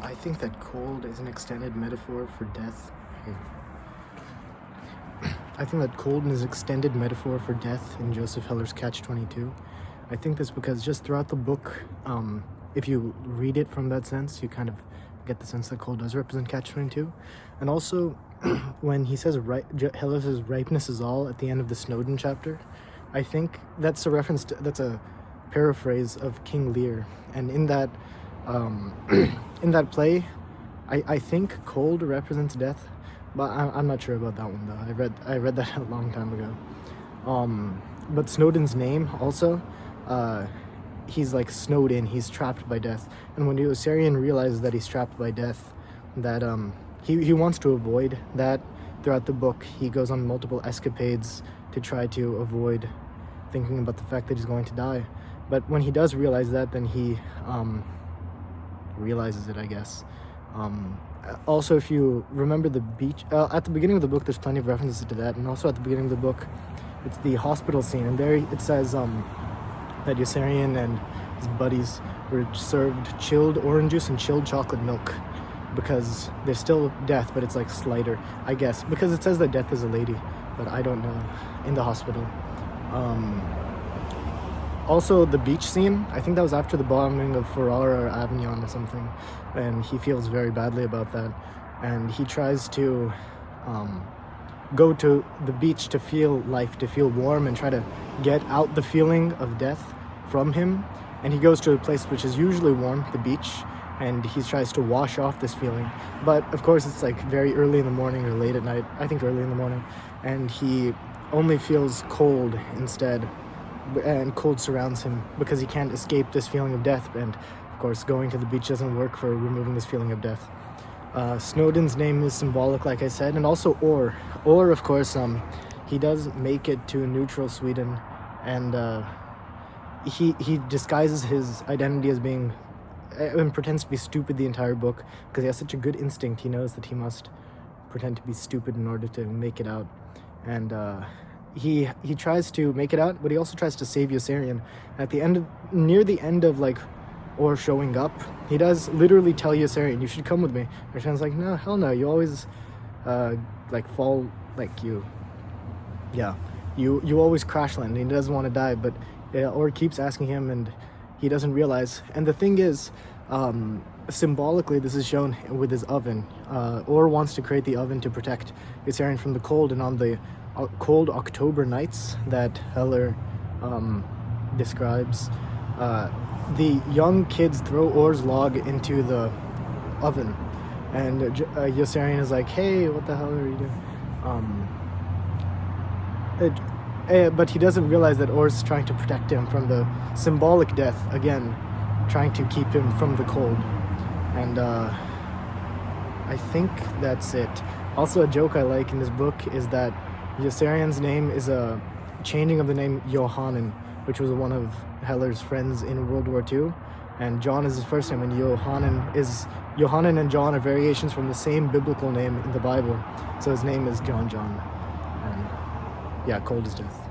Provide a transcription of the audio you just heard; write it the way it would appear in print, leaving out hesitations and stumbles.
I think that cold is an extended metaphor for death. I think that cold is an extended metaphor for death in Joseph Heller's Catch-22. I think this because just throughout the book, if you read it from that sense, you kind of get the sense that cold does represent Catch-22. And also, when he says Heller says ripeness is all at the end of the Snowden chapter, I think that's a reference to, that's a paraphrase of King Lear. And in that in that play, I think cold represents death, but I'm not sure about that one though. I read that a long time ago. But Snowden's name also, he's like snowed in, he's trapped by death. And when Yossarian realizes that he's trapped by death, that he wants to avoid that. Throughout the book, he goes on multiple escapades to try to avoid thinking about the fact that he's going to die. But when he does realize that, then he realizes it, I guess. Also, if you remember the beach, at the beginning of the book, there's plenty of references to that. And also at the beginning of the book, it's the hospital scene. And there it says that Yossarian and his buddies were served chilled orange juice and chilled chocolate milk, because there's still death, but it's like slighter, I guess, because it says that death is a lady, but I don't know, in the hospital. Also, the beach scene, I think that was after the bombing of Ferrara or Avignon or something, and he feels very badly about that, and he tries to go to the beach to feel life, to feel warm, and try to get out the feeling of death from him. And he goes to a place which is usually warm, the beach, and he tries to wash off this feeling. But of course it's like very early in the morning or late at night, I think early in the morning, and he only feels cold instead, and cold surrounds him because he can't escape this feeling of death. And of course going to the beach doesn't work for removing this feeling of death. Snowden's name is symbolic, like I said, and also Orr, of course, he does make it to neutral Sweden, and he disguises his identity as being and pretends to be stupid the entire book, because he has such a good instinct. He knows that he must pretend to be stupid in order to make it out. And he tries to make it out, but he also tries to save Yossarian. At the end, near the end of like Orr showing up, he does literally tell Yossarian, "You should come with me." And Yossarian's like, "No, hell no, you always like fall, like you always crash land." And he doesn't want to die, but Orr keeps asking him, and he doesn't realize. And the thing is, symbolically, this is shown with his oven. Orr wants to create the oven to protect Yossarian from the cold, and on the cold October nights that Heller describes, the young kids throw Orr's log into the oven, and Yossarian is like, "Hey, what the hell are you doing?" But he doesn't realize that Orr's trying to protect him from the symbolic death, again, trying to keep him from the cold. And I think that's it. Also, a joke I like in this book is that Yossarian's name is a changing of the name Johannan, which was one of Heller's friends in World War II. And John is his first name, and Johannan and John are variations from the same biblical name in the Bible. So his name is John. And yeah, cold is death.